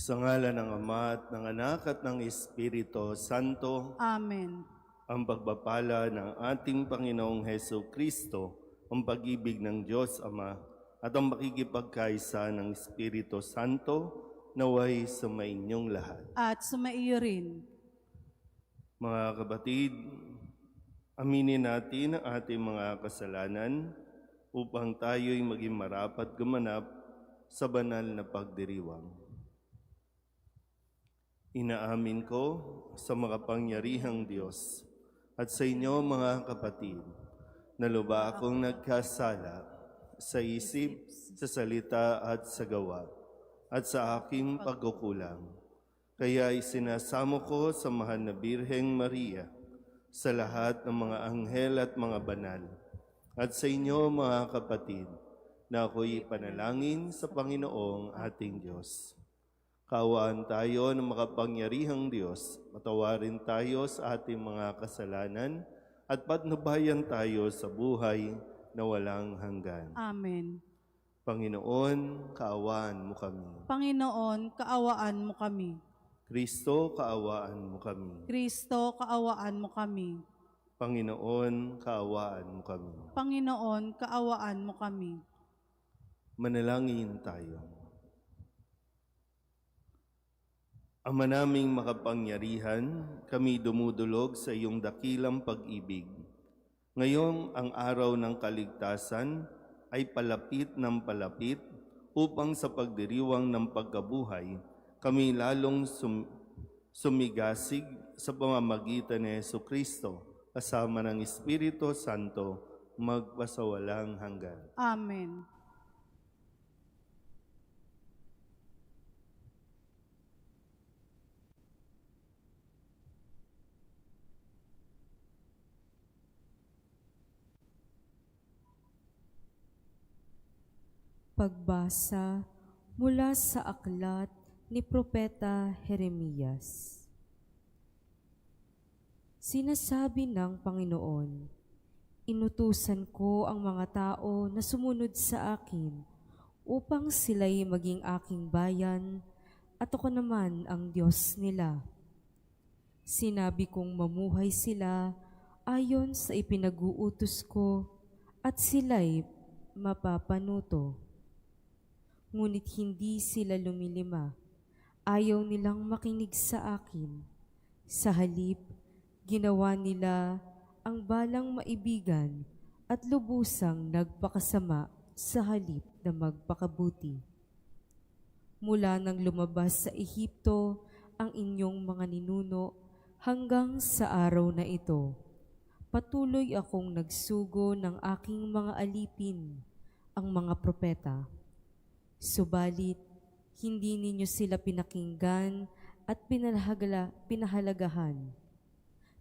Sa ngalan ng Ama at ng Anak at ng Espiritu Santo, Amen. ang pagpapala ng ating Panginoong Heso Kristo, ang pag-ibig ng Diyos Ama, at ang makikipagkaisa ng Espiritu Santo, naway sumainyong lahat. At sumaiyo rin. Mga kapatid, aminin natin ang ating mga kasalanan upang tayo'y maging marapat gumanap sa banal na pagdiriwang. Inaamin ko sa makapangyarihang Diyos at sa inyo mga kapatid na lubha akong nagkasala sa isip, sa salita at sa gawa at sa aking pagkukulang. Kaya isinasamo ko sa mahal na Birheng Maria, sa lahat ng mga anghel at mga banal, at sa inyo mga kapatid na ako'y panalangin sa Panginoong ating Diyos. Kaawaan tayo ng makapangyarihang Diyos, matawarin tayo sa ating mga kasalanan at patnubayan tayo sa buhay na walang hanggan. Amen. Panginoon, kaawaan mo kami. Panginoon, kaawaan mo kami. Kristo, kaawaan mo kami. Kristo, kaawaan mo kami. Panginoon, kaawaan mo kami. Panginoon, kaawaan mo kami. Manalangin tayo. Ama naming makapangyarihan, kami dumudulog sa iyong dakilang pag-ibig. Ngayong ang araw ng kaligtasan ay palapit ng palapit upang sa pagdiriwang ng pagkabuhay, kami lalong sumigasig sa pamamagitan ni Jesucristo kasama ng Espiritu Santo magpasawalang hanggan. Amen. Pagbasa mula sa aklat ni Propeta Jeremias. Sinasabi ng Panginoon, inutusan ko ang mga tao na sumunod sa akin upang sila'y maging aking bayan at ako naman ang Diyos nila. Sinabi kong mamuhay sila ayon sa ipinag-uutos ko at sila'y mapapanuto. Ngunit hindi sila lumilima. Ayaw nilang makinig sa akin. Sa halip, ginawa nila ang balang maibigan at lubusang nagpakasama sa halip na magpakabuti. Mula nang lumabas sa Ehipto ang inyong mga ninuno hanggang sa araw na ito, patuloy akong nagsugo ng aking mga alipin, ang mga propeta. Subalit, hindi ninyo sila pinakinggan at pinahalagahan.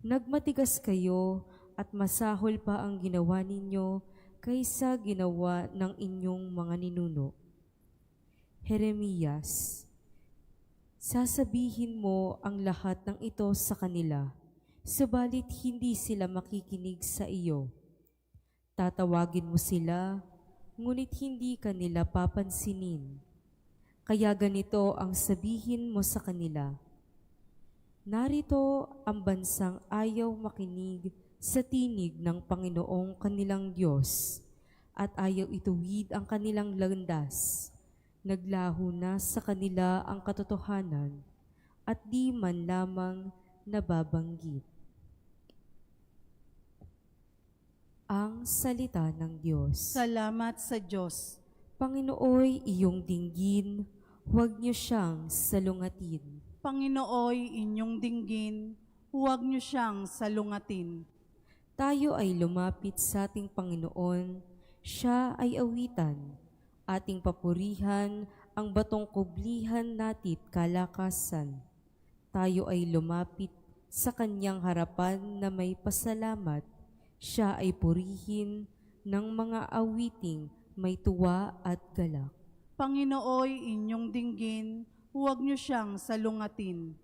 Nagmatigas kayo at masahol pa ang ginawa ninyo kaysa ginawa ng inyong mga ninuno. Jeremias, sasabihin mo ang lahat ng ito sa kanila, subalit hindi sila makikinig sa iyo. Tatawagin mo sila, ngunit hindi kanila papansinin. Kaya ganito ang sabihin mo sa kanila, narito ang bansang ayaw makinig sa tinig ng Panginoong kanilang Diyos at ayaw ituwid ang kanilang landas. Naglaho na sa kanila ang katotohanan at di man lamang nababanggit. Ang salita ng Diyos. Salamat sa Diyos. Panginooy iyong dinggin, huwag niyo siyang salungatin. Panginooy inyong dinggin, huwag niyo siyang salungatin. Tayo ay lumapit sa ating Panginoon, siya ay awitan, ating papurihan ang batong kublihan natit kalakasan. Tayo ay lumapit sa kanyang harapan na may pasalamat, siya ay purihin ng mga awiting may tuwa at galak. Panginooy inyong dinggin, huwag niyo siyang salungatin.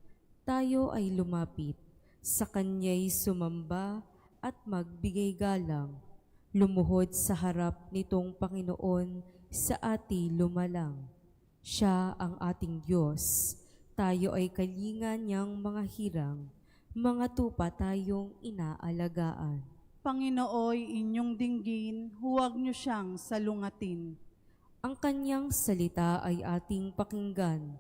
Tayo ay lumapit, sa kanya'y sumamba at magbigay galang. Lumuhod sa harap nitong Panginoon sa ati lumalang. Siya ang ating Diyos, Tayo ay kalinga niyang mga hirang, mga tupa tayong inaalagaan. Panginooy, inyong dinggin, huwag niyo siyang salungatin. Ang kanyang salita ay ating pakinggan.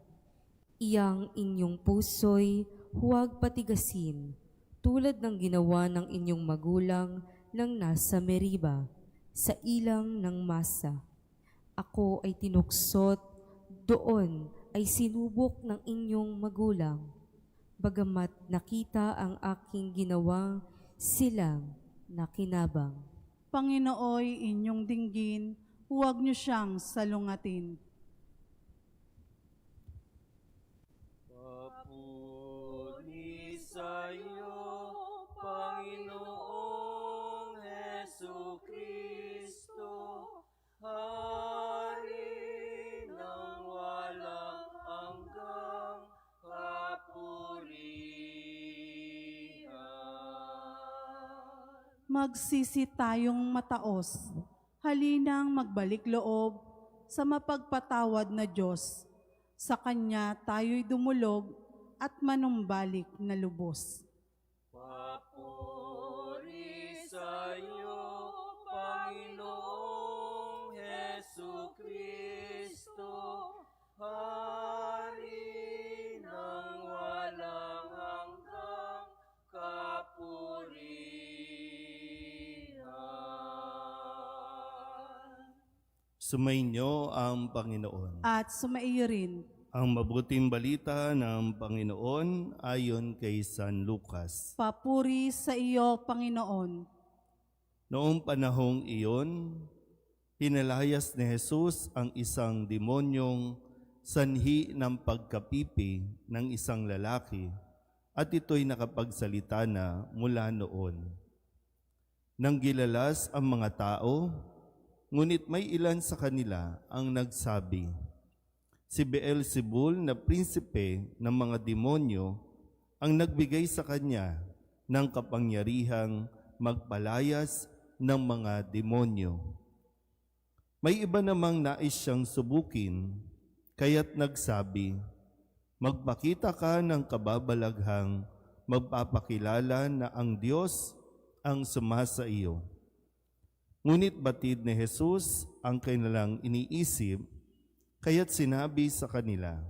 Iyang inyong puso'y huwag patigasin, tulad ng ginawa ng inyong magulang nang nasa Meriba, sa ilang ng Masa. Ako ay tinuksot, doon ay sinubok ng inyong magulang. Bagamat nakita ang aking ginawa, silang nakinabang. Panginooy, inyong dinggin, huwag niyo siyang salungatin. Papuri sa iyo, Panginoong Hesukristo, Hari ng walang hanggang kapurihan. Magsisi tayong mataos. Halinang magbalik loob sa mapagpatawad na Diyos. Sa Kanya tayo'y dumulog at manumbalik na lubos. Papuri sa iyo, Panginoong Hesukristo, Hari ng walang hanggang kapurihan. Sumainyo ang Panginoon. At sumaiyo rin. Ang mabuting balita ng Panginoon ayon kay San Lucas. Papuri sa iyo, Panginoon. Noong panahong iyon, pinalayas ni Jesus ang isang demonyong sanhi ng pagkapipi ng isang lalaki at ito'y nakapagsalita na mula noon. Nang gilalas ang mga tao, ngunit may ilan sa kanila ang nagsabi, si Beelzebul na prinsipe ng mga demonyo ang nagbigay sa kanya ng kapangyarihang magpalayas ng mga demonyo. May iba namang nais siyang subukin, kaya't nagsabi, magpakita ka ng kababalaghang magpapakilala na ang Diyos ang sumasa iyo. Ngunit batid ni Jesus ang kanilang iniisip, kaya't sinabi sa kanila,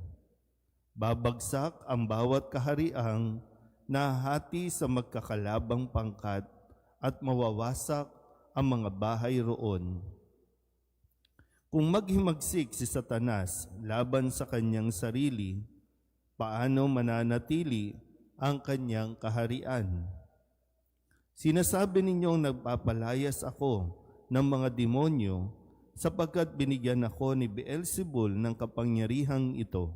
babagsak ang bawat kahariang nahati sa magkakalabang pangkat at mawawasak ang mga bahay roon. Kung maghimagsik si Satanas laban sa kanyang sarili, paano mananatili ang kanyang kaharian? Sinasabi ninyong nagpapalayas ako ng mga demonyo sapagkat binigyan ako ni Beelzebul ng kapangyarihang ito.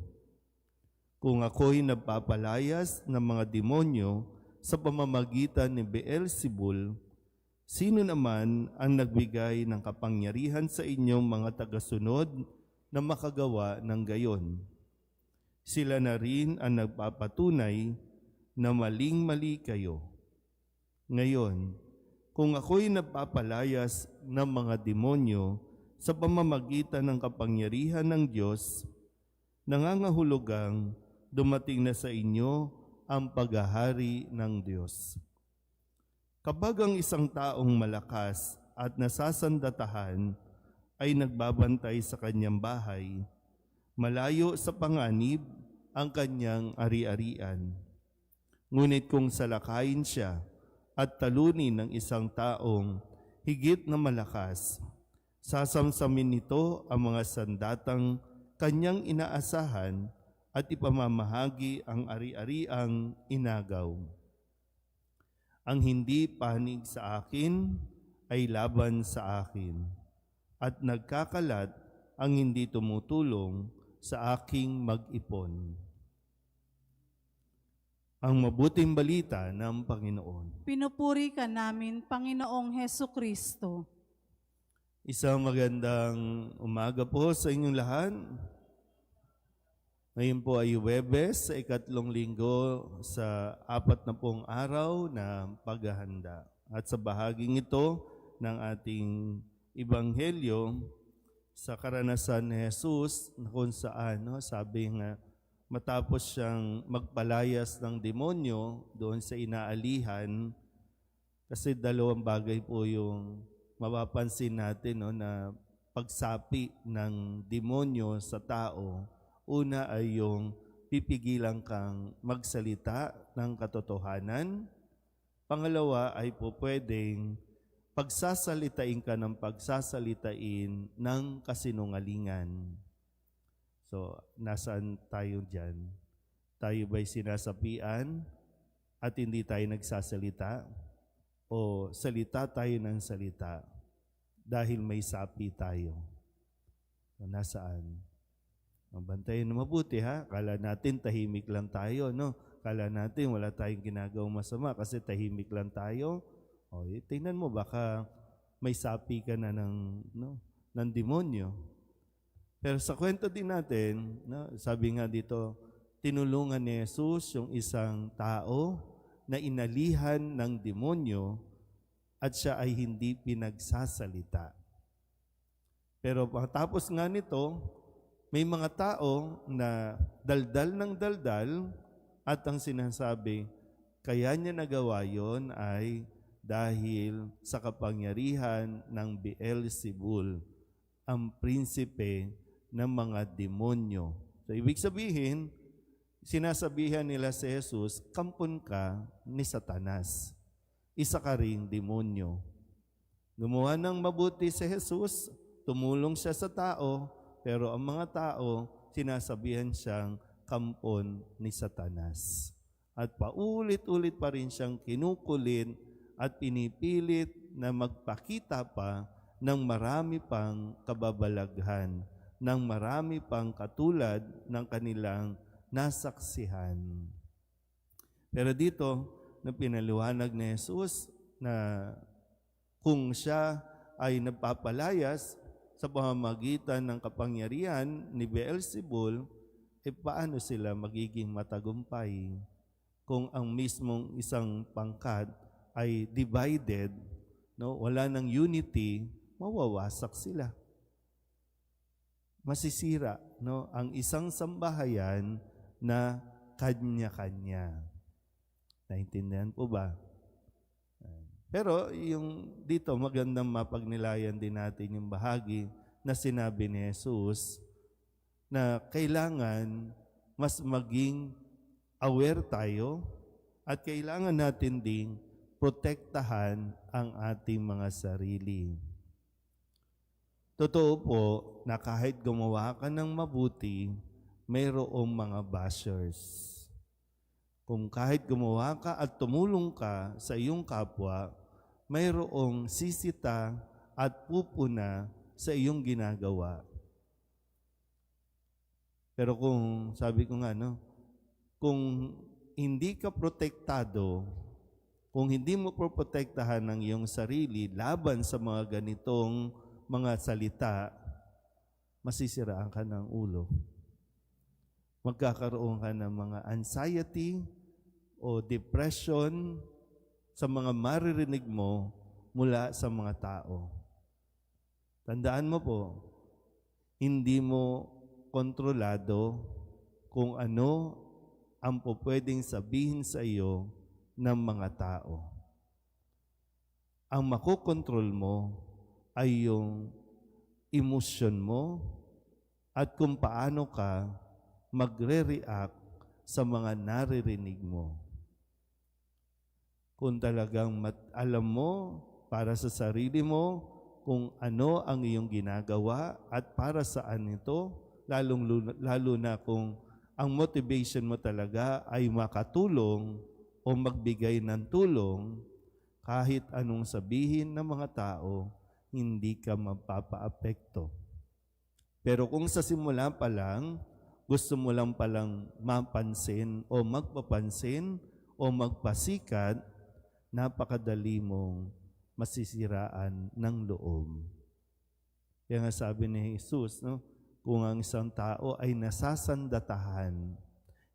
Kung ako'y nagpapalayas ng mga demonyo sa pamamagitan ni Beelzebul, sino naman ang nagbigay ng kapangyarihan sa inyong mga tagasunod na makagawa ng gayon? Sila na rin ang nagpapatunay na maling-mali kayo. Ngayon, kung ako'y nagpapalayas ng mga demonyo sa pamamagitan ng kapangyarihan ng Diyos, nangangahulugang dumating na sa inyo ang paghahari ng Diyos. Kapag ang isang taong malakas at nasasandatahan ay nagbabantay sa kanyang bahay, malayo sa panganib ang kanyang ari-arian. Ngunit kung salakayin siya at talunin ng isang taong higit na malakas, sasamsamin nito ang mga sandatang kanyang inaasahan at ipamamahagi ang ari-ariang inagaw. Ang hindi panig sa akin ay laban sa akin, at nagkakalat ang hindi tumutulong sa aking mag-ipon. Ang mabuting balita ng Panginoon. Pinupuri ka namin, Panginoong Hesukristo. Isang magandang umaga po sa inyong lahat. Ngayon po ay Huwebes sa ikatlong linggo sa 40 araw na paghahanda. At sa bahaging ito ng ating Ebanghelyo, sa karanasan ni Jesus na kung saan, sabi nga, matapos siyang magpalayas ng demonyo doon sa inaalihan, kasi dalawang bagay po yung mapapansin natin, no, na pagsapi ng demonyo sa tao. Una ay yung pipigilan kang magsalita ng katotohanan. Pangalawa ay po pwedeng pagsasalitain ka ng pagsasalitain ng kasinungalingan. So, nasaan tayo dyan? Tayo ba'y sinasapian at hindi tayo nagsasalita? O salita tayo ng salita dahil may sapi tayo? So, nasaan? Bantayan na mabuti, ha? Kala natin tahimik lang tayo, no? Kala natin wala tayong ginagawang masama kasi tahimik lang tayo. O, tingnan mo, baka may sapi ka na ng demonyo. Pero sa kwento din natin, no, sabi nga dito, tinulungan ni Jesus yung isang tao na inalihan ng demonyo at siya ay hindi pinagsasalita. Pero pagkatapos nga nito, may mga tao na daldal ng daldal at ang sinasabi, kaya niya nagawa yon ay dahil sa kapangyarihan ng Beelzebul, ang prinsipe ng mga demonyo. So, ibig sabihin, sinasabihan nila si Jesus, kampon ka ni Satanas. Isa ka ring demonyo. Gumawa ng mabuti si Jesus, tumulong siya sa tao, pero ang mga tao, sinasabihan siyang kampon ni Satanas. At paulit-ulit pa rin siyang kinukulit at pinipilit na magpakita pa ng marami pang kababalaghan, ng marami pang katulad ng kanilang nasaksihan. Pero dito, na pinaliwanag ni Jesus na kung siya ay nagpapalayas sa pamamagitan ng kapangyarihan ni Beelzebul, paano sila magiging matagumpay kung ang mismong isang pangkat ay divided, no? Wala ng unity, mawawasak sila. Masisira, no, ang isang sambahayan na kanya-kanya. Naintindihan po ba? Pero yung dito magandang mapagnilayan din natin yung bahagi na sinabi ni Jesus na kailangan mas maging aware tayo at kailangan natin ding protektahan ang ating mga sarili. Totoo po na kahit gumawa ka ng mabuti, mayroong mga bashers. Kung kahit gumawa ka at tumulong ka sa iyong kapwa, mayroong sisita at pupuna sa iyong ginagawa. Pero kung, sabi ko nga, no, kung hindi ka protektado, kung hindi mo protektahan ng iyong sarili laban sa mga ganitong mga salita, masisiraan ka ng ulo. Magkakaroon ka ng mga anxiety o depression sa mga maririnig mo mula sa mga tao. Tandaan mo po, hindi mo kontrolado kung ano ang pwedeng sabihin sa iyo ng mga tao. Ang makokontrol mo ay yung emosyon mo at kung paano ka magre-react sa mga naririnig mo. Kung talagang alam mo para sa sarili mo kung ano ang iyong ginagawa at para saan ito, lalo na kung ang motivation mo talaga ay makatulong o magbigay ng tulong, kahit anong sabihin ng mga tao, hindi ka mapapaapekto. Pero kung sa simula pa lang, gusto mo lang palang mapansin o magpapansin o magpasikat, napakadali mong masisiraan ng loob. Kaya nga sabi ni Jesus, no, kung ang isang tao ay nasasandatahan,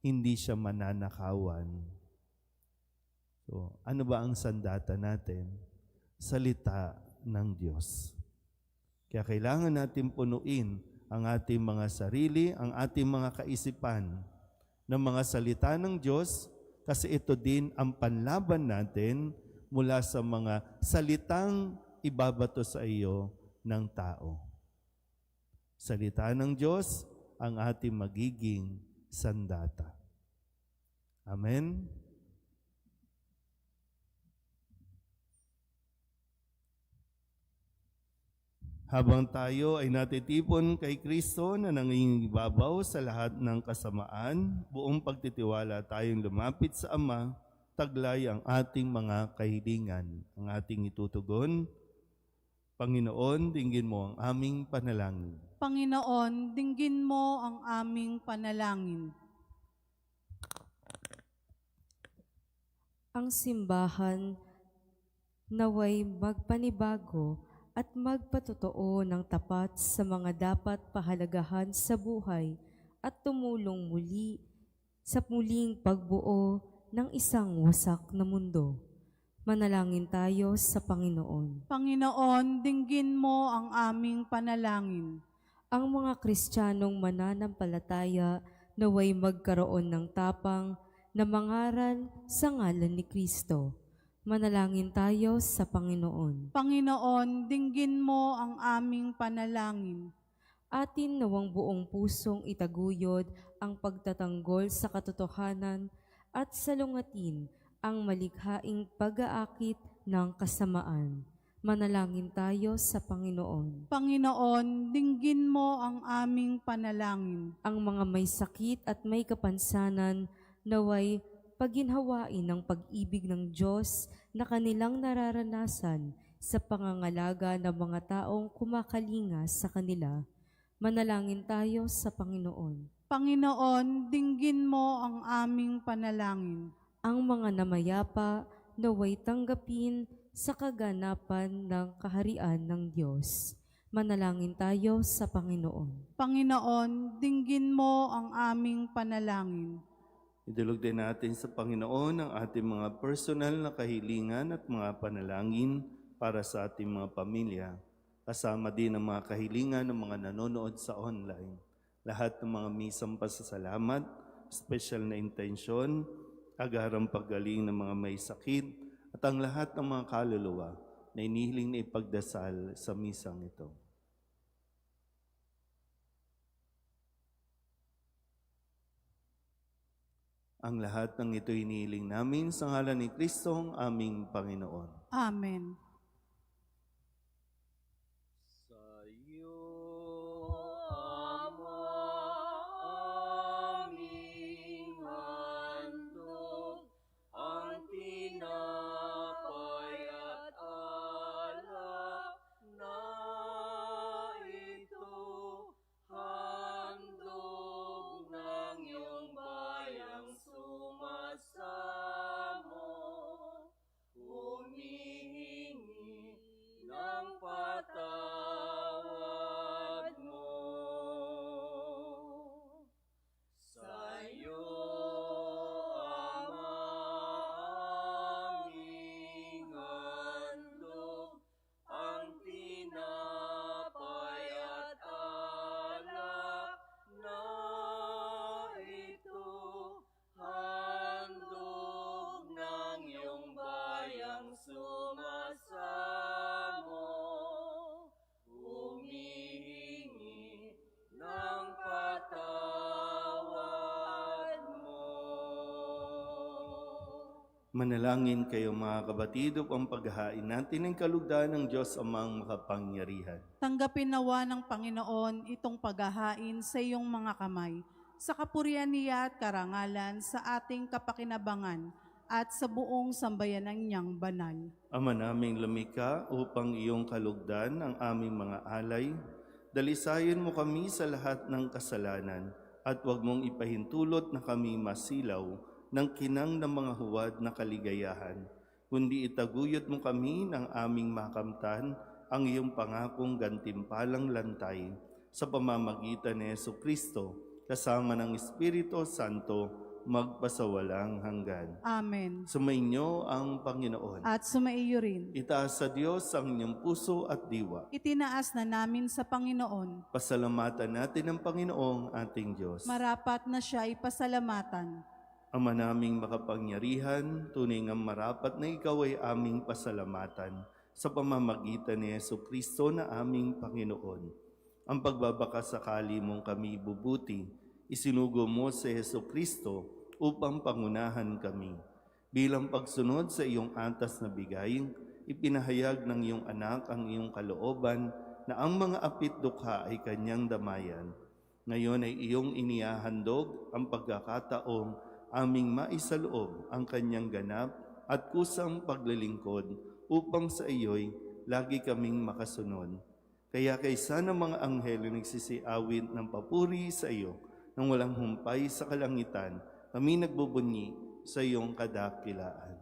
hindi siya mananakawan. So, ano ba ang sandata natin? Salita ng Diyos. Kaya kailangan natin punuin ang ating mga sarili, ang ating mga kaisipan ng mga salita ng Diyos kasi ito din ang panlaban natin mula sa mga salitang ibabato sa iyo ng tao. Salita ng Diyos ang ating magiging sandata. Amen. Habang tayo ay natitipon kay Kristo na nangingibabaw sa lahat ng kasamaan, buong pagtitiwala tayong lumapit sa Ama, taglay ang ating mga kahilingan. Ang ating itutugon, Panginoon, dinggin mo ang aming panalangin. Panginoon, dinggin mo ang aming panalangin. Ang simbahan naway magpanibago at magpatotoo ng tapat sa mga dapat pahalagahan sa buhay at tumulong muli sa muling pagbuo ng isang wasak na mundo. Manalangin tayo sa Panginoon. Panginoon, dinggin mo ang aming panalangin. Ang mga Kristiyanong mananampalataya naway magkaroon ng tapang na mangaral sa ngalan ni Kristo. Manalangin tayo sa Panginoon. Panginoon, dinggin mo ang aming panalangin. Atin nawang buong pusong itaguyod ang pagtatanggol sa katotohanan at salungatin ang malikhaing pag-aakit ng kasamaan. Manalangin tayo sa Panginoon. Panginoon, dinggin mo ang aming panalangin. Ang mga may sakit at may kapansanan naway paginhawain ng pag-ibig ng Diyos na kanilang nararanasan sa pangangalaga ng mga taong kumakalinga sa kanila. Manalangin tayo sa Panginoon. Panginoon, dinggin mo ang aming panalangin. Ang mga namayapa naway tanggapin sa kaganapan ng kaharian ng Diyos. Manalangin tayo sa Panginoon. Panginoon, dinggin mo ang aming panalangin. Idulog din natin sa Panginoon ang ating mga personal na kahilingan at mga panalangin para sa ating mga pamilya. Kasama din ang mga kahilingan ng mga nanonood sa online. Lahat ng mga misang pasasalamat, special na intensyon, agarang paggaling ng mga may sakit, at ang lahat ng mga kaluluwa na inihiling na ipagdasal sa misang ito. Ang lahat ng ito inihiling namin sa ngalan ni Kristo ang aming Panginoon. Amen. Sa iyo, Ama, aming handog, ang tinapay at alak na ito, handog ng iyong bayang sumasamo, humihingi ng patawad mo. Sa iyo, Ama, aming handog, ang tinapay at alak na ito, handog ng iyong bayang sumasamo, humihingi ng patawad mo. Manalangin kayo mga kabatid upang paghahain natin ang kalugdan ng Diyos amang makapangyarihan. Tanggapin nawa ng Panginoon itong paghahain sa iyong mga kamay, sa kapurihan niya at karangalan sa ating kapakinabangan at sa buong sambayanan niyang banal. Ama naming lumikha upang iyong kalugdan ang aming mga alay, dalisayin mo kami sa lahat ng kasalanan at huwag mong ipahintulot na kami masilaw ng kinang ng mga huwad na kaligayahan, kundi itaguyod mo kami ng aming makamtan ang iyong pangakong gantimpalang lantay sa pamamagitan ni Jesucristo kasama ng Espiritu Santo magpasawalang hanggan. Amen. Sumainyo ang Panginoon. At sumaiyo rin. Itaas sa Diyos ang inyong puso at diwa. Itinaas na namin sa Panginoon. Pasalamatan natin ang Panginoong ating Diyos. Marapat na siya ay pasalamatan. Ama naming makapangyarihan, tunay ngang marapat na ikaw ay aming pasalamatan sa pamamagitan ni Jesucristo na aming Panginoon. Ang pagbabakasakali mong kami bubuti, isinugo mo sa Jesucristo upang pangunahan kami. Bilang pagsunod sa iyong antas na bigay, ipinahayag ng iyong anak ang iyong kalooban na ang mga apit dukha ay kanyang damayan. Ngayon ay iyong inihahandog ang pagkakataong aming maisaloob ang kanyang ganap at kusang paglilingkod upang sa iyo'y lagi kaming makasunod. Kaya kaysa ng mga anghel na nagsisiawit ng papuri sa iyo nang walang humpay sa kalangitan, kami nagbubunyi sa iyong kadakilaan.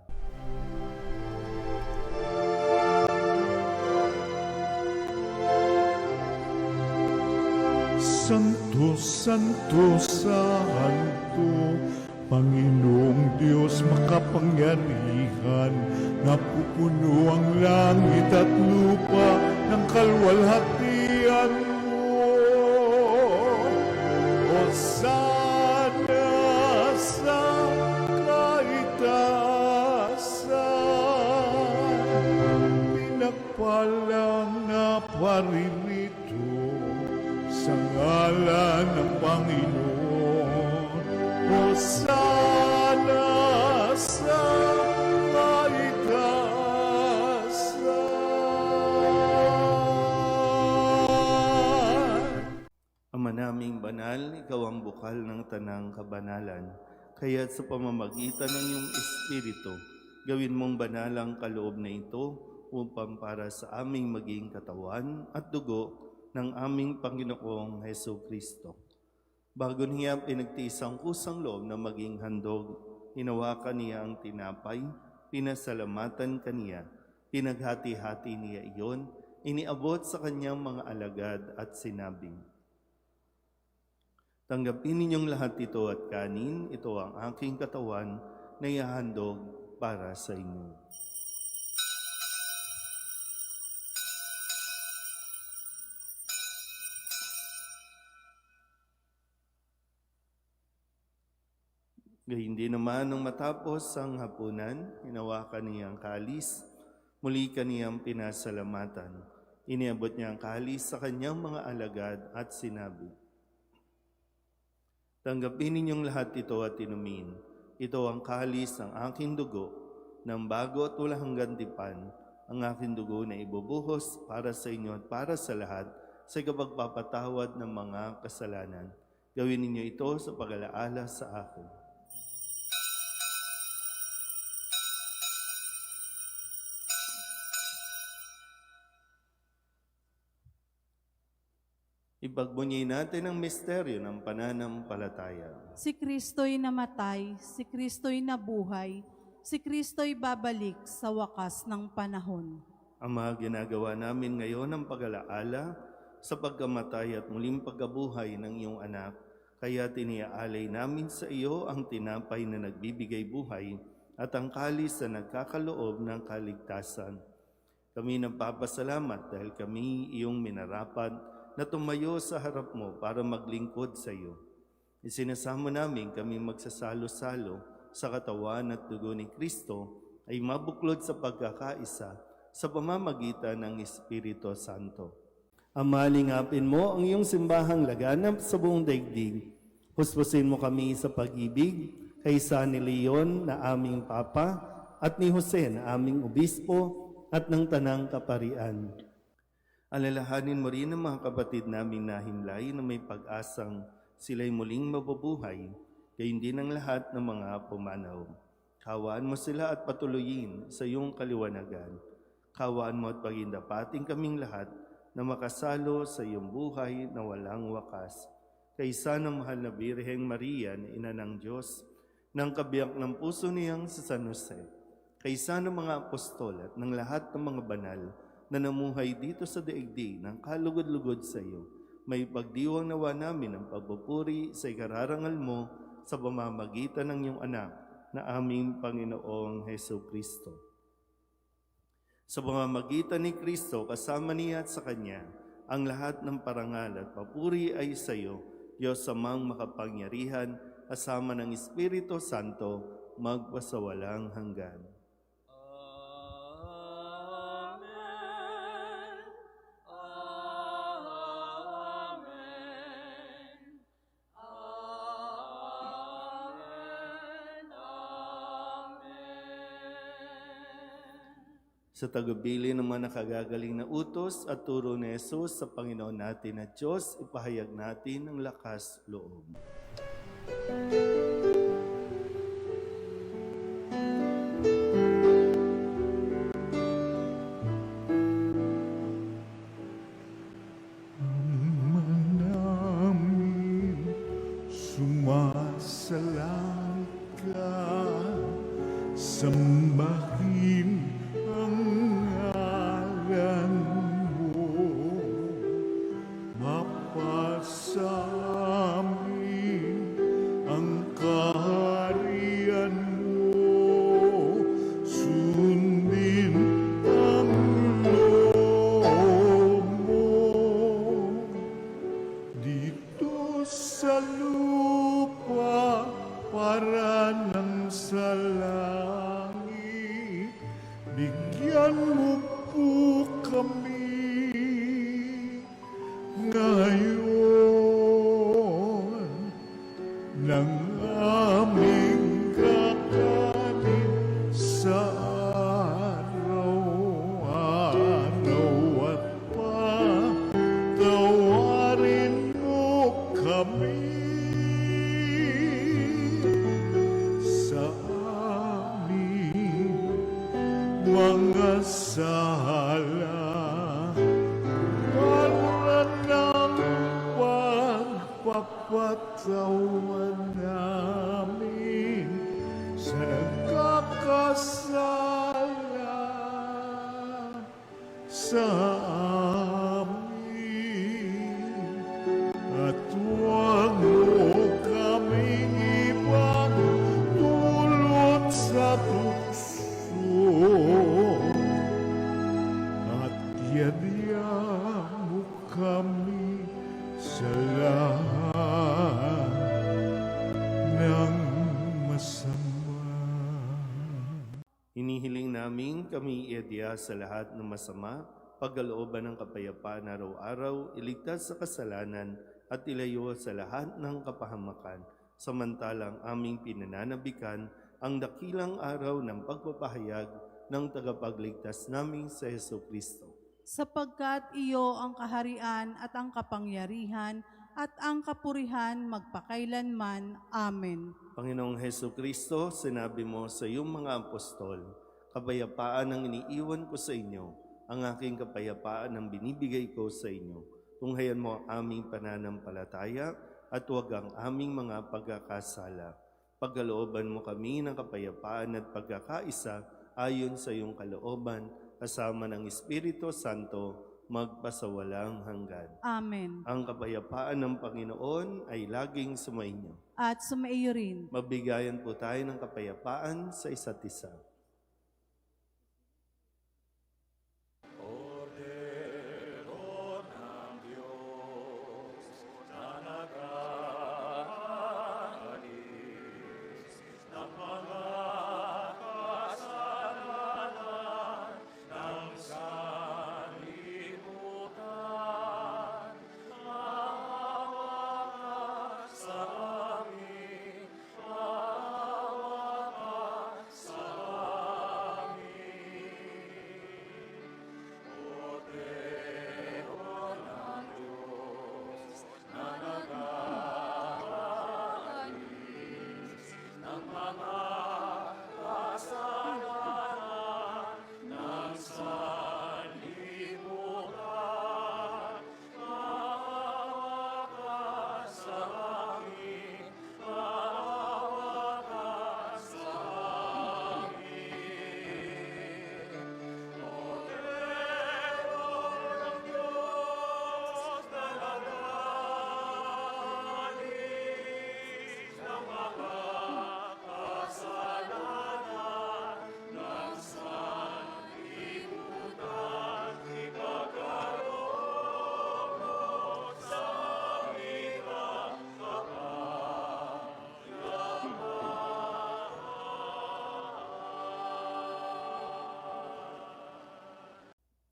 Santo, Santo, Santo, Panginoong Diyos makapangyarihan, napupuno ang langit at lupa ng kalwalhatian mo. Hosana sa kaitaasan, pinagpalang na paririto sa ngalan ng Panginoon. Hosana sa kaitaasan. Ama naming banal, ikaw ang bukal ng tanang kabanalan. Kaya't sa pamamagitan ng iyong Espiritu, gawin mong banal ang kaloob na ito upang para sa aming maging katawan at dugo ng aming Panginoong Jesucristo. Bago niya pinagtiis ang kusang loob na maging handog, hinawakan niya ang tinapay, pinasalamatan kaniya, pinaghati-hati niya iyon, iniabot sa kanyang mga alagad at sinabing, "Tanggapin ninyong lahat ito at kanin, ito ang aking katawan na ihahandog para sa inyo." Gayun din naman nung matapos ang hapunan, hinawakan niya ang kalis, muli kaniyang pinasalamatan. Iniabot niya ang kalis sa kanyang mga alagad at sinabi, "Tanggapin ninyong lahat ito at inumin. Ito ang kalis ng aking dugo, ng bago at walang hanggang tipan, ang aking dugo na ibubuhos para sa inyo at para sa lahat sa kapagpapatawad ng mga kasalanan. Gawin ninyo ito sa pag-alaala sa akin." Ipagbunyi natin ang misteryo ng pananampalataya. Si Kristo'y namatay, si Kristo'y nabuhay, si Kristo'y babalik sa wakas ng panahon. Ama, ginagawa namin ngayon ang pag-alaala sa pagkamatay at muling pagkabuhay ng iyong anak. Kaya tiniaalay namin sa iyo ang tinapay na nagbibigay buhay at ang kalis na nagkakaloob ng kaligtasan. Kami nagpapasalamat dahil kami iyong minarapat na tumayo sa harap mo para maglingkod sa iyo. Isinasamo namin kami magsasalo-salo sa katawan at dugo ni Kristo ay mabuklod sa pagkakaisa sa pamamagitan ng Espiritu Santo. Ama, lingapin mo ang iyong simbahang laganap sa buong daigdig. Huspusin mo kami sa pag-ibig kay San Leon na aming Papa at ni Jose na aming Obispo at ng Tanang Kaparian. Alalahanin mo rin ang mga kapatid naming nahimlay na may pag-asang sila'y muling mabubuhay, gayon din ang lahat ng mga pumanaw. Kawaan mo sila at patuloyin sa iyong kaliwanagan. Kawaan mo at pagindapating kaming lahat na makasalo sa iyong buhay na walang wakas. Kaysa ng mahal na Birheng Maria na Ina ng Diyos, ng kabiyak ng puso niyang sa San Jose, kaysa ng mga apostol at ng lahat ng mga banal na namuhay dito sa daigdig ng kalugod-lugod sa iyo, may pagdiwang nawa namin ang pagpupuri sa ikararangal mo sa pamamagitan ng iyong anak na aming Panginoong Heso Kristo. Sa pamamagitan ni Kristo, kasama niya at sa Kanya, ang lahat ng parangal at papuri ay sa iyo, Diyos amang makapangyarihan, kasama ng Espiritu Santo, magpasawalang hanggan. Amen. Amen. Amen. Amen. Sa tagubilin ng mga nakagagaling na utos at turo ni Jesus sa Panginoon natin at Diyos, ipahayag natin ang lakas loob. namin sumasalang ka, sambahin ang ngalan mo, mapasamin ang kaharian mo, sundin ang loob mo dito sa lupa para nang sa langit. Bigyan mo po kami ngayon ng aming kakanin sa araw-araw at patawarin mo kami sa aming mga sala para ng pagpapatawan namin sa nagkakasala sa amin. At huwag mo kaming ibang dulot sa tukso, at yadya mo kami sa lahat ng masama. Hinihiling namin kami iadya sa lahat ng masama, pagkalooban ng kapayapaan araw-araw, iligtas sa kasalanan at ilayo sa lahat ng kapahamakan, samantalang aming pinananabikan ang dakilang araw ng pagpapahayag ng tagapagligtas naming sa Heso Kristo. Sapagkat iyo ang kaharian at ang kapangyarihan at ang kapurihan magpakailanman. Amen. Panginoong Heso Kristo, sinabi mo sa iyong mga apostol, kapayapaan ang iniiwan ko sa inyo, ang aking kapayapaan ang binibigay ko sa inyo. Tunghayan mo ang aming pananampalataya at huwag ang aming mga pagkakasala. Pagkalooban mo kami ng kapayapaan at pagkakaisa ayon sa iyong kalooban, kasama ng Espiritu Santo, magpasawalang hanggan. Amen. Ang kapayapaan ng Panginoon ay laging sumainyo. At sumaiyo rin. Mabigayan po tayo ng kapayapaan sa isa't isa.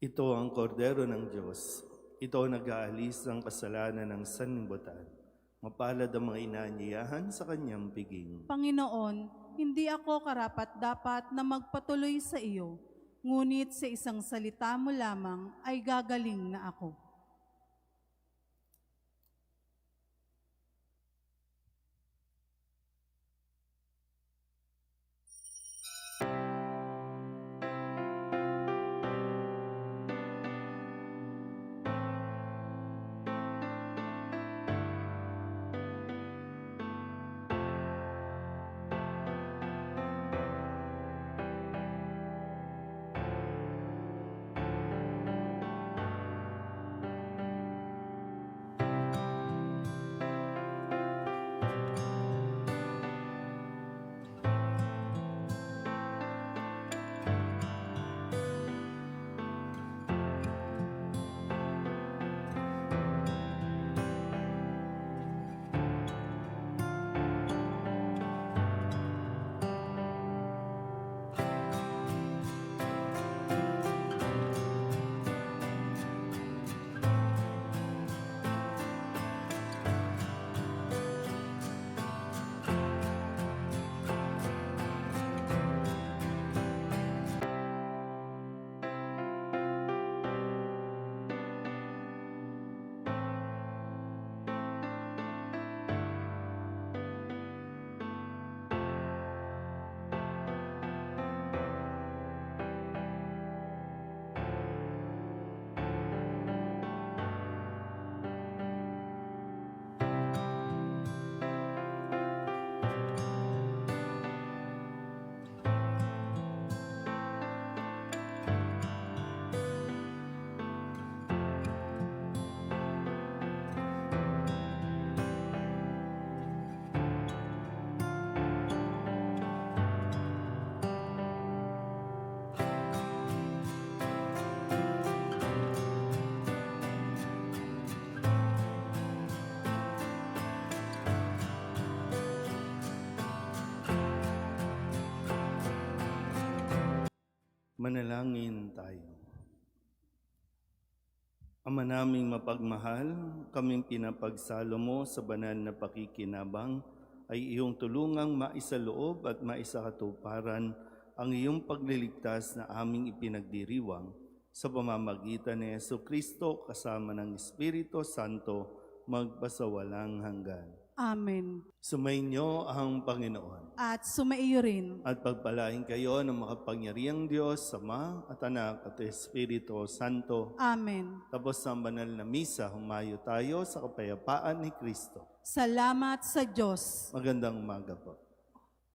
Ito ang kordero ng Diyos. Ito ang nag-aalis ng kasalanan ng sanlibutan. Mapalad ang mga inaanyayahan sa kanyang piging. Panginoon, hindi ako karapat-dapat na magpatuloy sa iyo, ngunit sa isang salita mo lamang ay gagaling na ako. Manalangin tayo. Ama naming mapagmahal, kaming pinapagsalo mo sa banal na pakikinabang ay iyong tulungang maisaloob at maisakatuparan ang iyong pagliligtas na aming ipinagdiriwang sa pamamagitan ni Jesucristo kasama ng Espiritu Santo magpasawalang hanggan. Amen. Sumainyo ang Panginoon. At sumaiyo rin. At pagpalain kayo ng makapangyarihang Diyos, Ama at Anak at Espiritu Santo. Amen. Tapos ang banal na misa, humayo tayo sa kapayapaan ni Kristo. Salamat sa Diyos. Magandang umaga po.